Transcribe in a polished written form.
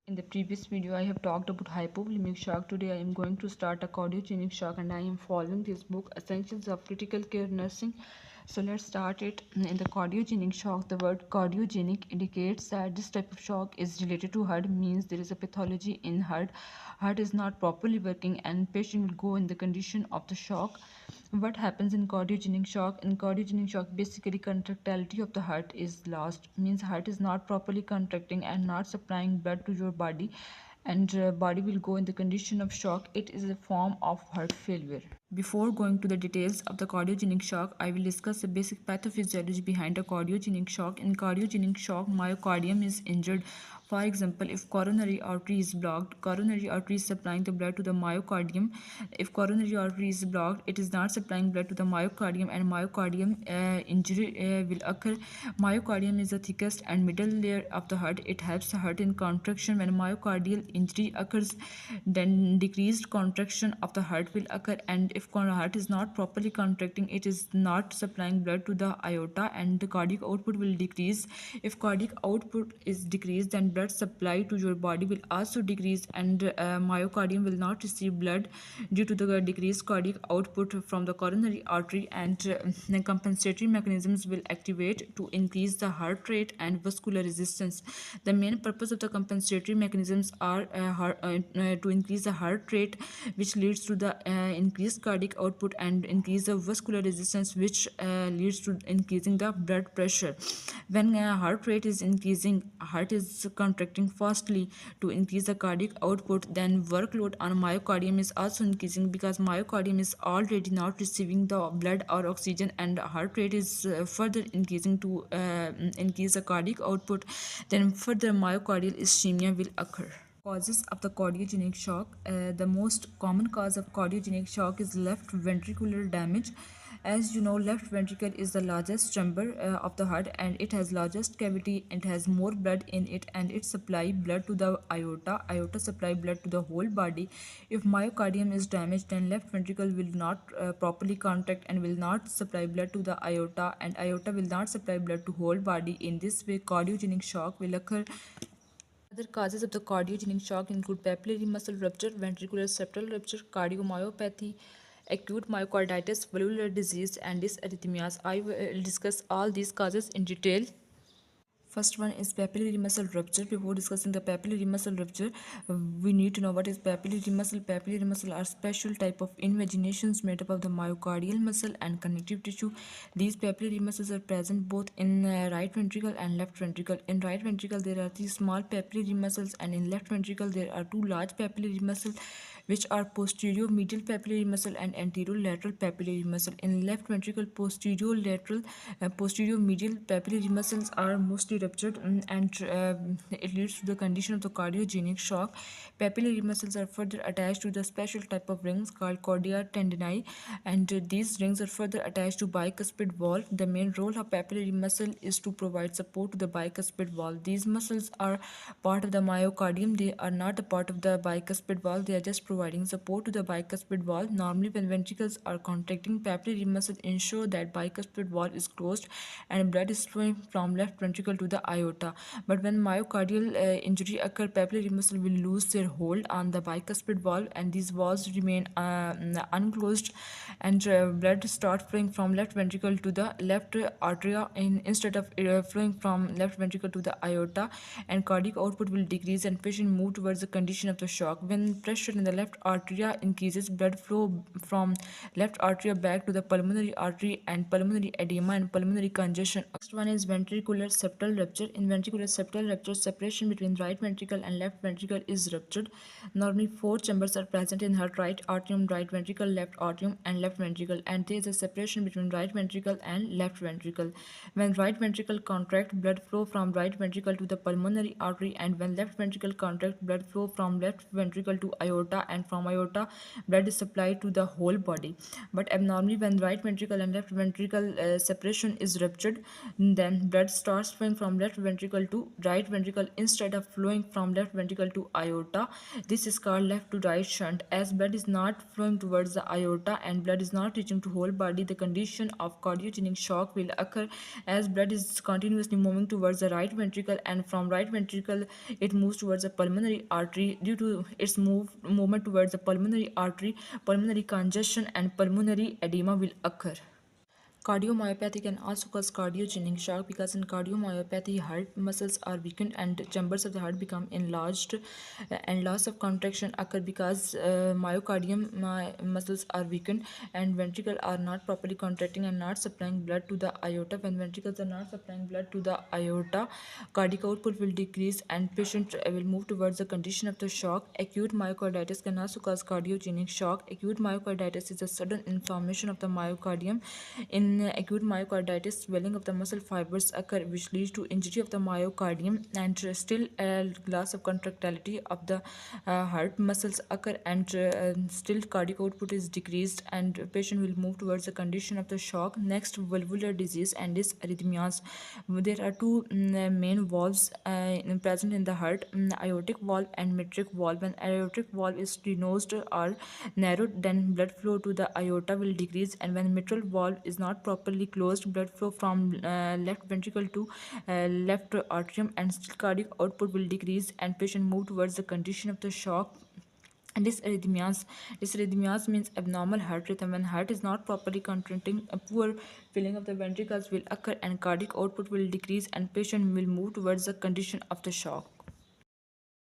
In the previous video, I have talked about hypovolemic shock. Today, I am going to start a cardiogenic shock, and I am following this book, Essentials of Critical Care Nursing. So let's start it. In the cardiogenic shock, the word cardiogenic indicates that this type of shock is related to heart, means there is a pathology in heart. Heart is not properly working, and patient will go in the condition of the shock. What happens in cardiogenic shock? In cardiogenic shock, basically contractility of the heart is lost, means heart is not properly contracting and not supplying blood to your body, and body will go in the condition of shock. It is a form of heart failure. Before going to the details of the cardiogenic shock, I will discuss the basic pathophysiology behind a cardiogenic shock. In cardiogenic shock, myocardium is injured. For example, if coronary artery is blocked, coronary artery is supplying the blood to the myocardium. If coronary artery is blocked, it is not supplying blood to the myocardium, and myocardium injury will occur. Myocardium is the thickest and middle layer of the heart. It helps the heart in contraction. When myocardial injury occurs, then decreased contraction of the heart will occur, and if heart is not properly contracting, it is not supplying blood to the aorta, and the cardiac output will decrease. If cardiac output is decreased, then blood supply to your body will also decrease, and myocardium will not receive blood due to the decreased cardiac output from the coronary artery, and the compensatory mechanisms will activate to increase the heart rate and vascular resistance. The main purpose of the compensatory mechanisms are to increase the heart rate, which leads to the increased cardiac output, and increase the vascular resistance, which leads to increasing the blood pressure. When heart rate is increasing, heart is contracting fastly to increase the cardiac output, then workload on myocardium is also increasing, because myocardium is already not receiving the blood or oxygen, and heart rate is further increasing to increase the cardiac output. Then further myocardial ischemia will occur. Causes of the cardiogenic shock. The most common cause of cardiogenic shock is left ventricular damage. As you know, left ventricle is the largest chamber of the heart, and it has largest cavity. It has more blood in it, and it supply blood to the aorta. Aorta supply blood to the whole body. If myocardium is damaged, then left ventricle will not properly contract and will not supply blood to the aorta, and aorta will not supply blood to whole body. In this way, cardiogenic shock will occur. Other causes of the cardiogenic shock include papillary muscle rupture, ventricular septal rupture, cardiomyopathy, acute myocarditis, valvular disease, and dysarrhythmias. I will discuss all these causes in detail. First one is papillary muscle rupture. Before discussing the papillary muscle rupture, we need to know what is papillary muscle. Papillary muscle are special type of invaginations made up of the myocardial muscle and connective tissue. These papillary muscles are present both in right ventricle and left ventricle. In right ventricle, there are three small papillary muscles, and in left ventricle, there are two large papillary muscles, which are posterior medial papillary muscle and anterior lateral papillary muscle. In left ventricle, posterior medial papillary muscles are mostly ruptured, and it leads to the condition of the cardiogenic shock. Papillary muscles are further attached to the special type of rings called cordia tendineae, and these rings are further attached to bicuspid valve. The main role of papillary muscle is to provide support to the bicuspid valve. These muscles are part of the myocardium. They are not a part of the bicuspid valve. They are just providing support to the bicuspid valve. Normally, when ventricles are contracting, papillary muscle ensure that bicuspid valve is closed and blood is flowing from left ventricle to the aorta. But when myocardial injury occur, papillary muscle will lose their hold on the bicuspid valve, and these valves remain unclosed, and blood start flowing from left ventricle to the left arteria instead of flowing from left ventricle to the aorta, and cardiac output will decrease, and patient move towards the condition of the shock. When pressure in the left arteria increases, blood flow from left arteria back to the pulmonary artery, and pulmonary edema and pulmonary congestion. Next one is ventricular septal rupture. In ventricular septal rupture, separation between right ventricle and left ventricle is ruptured. Normally, four chambers are present in heart: right atrium, right ventricle, left atrium, and left ventricle, and there is a separation between right ventricle and left ventricle. When right ventricle contract, blood flow from right ventricle to the pulmonary artery, and when left ventricle contract, blood flow from left ventricle to aorta and from aorta blood is supplied to the whole body. But abnormally, when right ventricle and left ventricle separation is ruptured, then blood starts flowing from left ventricle to right ventricle instead of flowing from left ventricle to aorta. This is called left to right shunt. As blood is not flowing towards the aorta and blood is not reaching to whole body, the condition of cardiogenic shock will occur as blood is continuously moving towards the right ventricle, and from right ventricle it moves towards the pulmonary artery. Due to its movement towards the pulmonary artery, pulmonary congestion and pulmonary edema will occur. Cardiomyopathy can also cause cardiogenic shock because in cardiomyopathy, heart muscles are weakened and chambers of the heart become enlarged, and loss of contraction occur because myocardium muscles are weakened and ventricles are not properly contracting and not supplying blood to the aorta. When ventricles are not supplying blood to the aorta, cardiac output will decrease and patient will move towards the condition of the shock. Acute myocarditis can also cause cardiogenic shock. Acute myocarditis is a sudden inflammation of the myocardium. In acute myocarditis, swelling of the muscle fibers occur, which leads to injury of the myocardium, and still a loss of contractility of the heart muscles occur, and still cardiac output is decreased, and patient will move towards the condition of the shock. Next, valvular disease and dysarrhythmias. There are two main valves present in the heart: aortic valve and mitral valve. When aortic valve is stenosed or narrowed, then blood flow to the aorta will decrease, and when mitral valve is not properly closed, blood flow from left ventricle to left atrium and still cardiac output will decrease, and patient move towards the condition of the shock. And dysarrhythmias means abnormal heart rhythm. When heart is not properly contracting, a poor filling of the ventricles will occur and cardiac output will decrease, and patient will move towards the condition of the shock.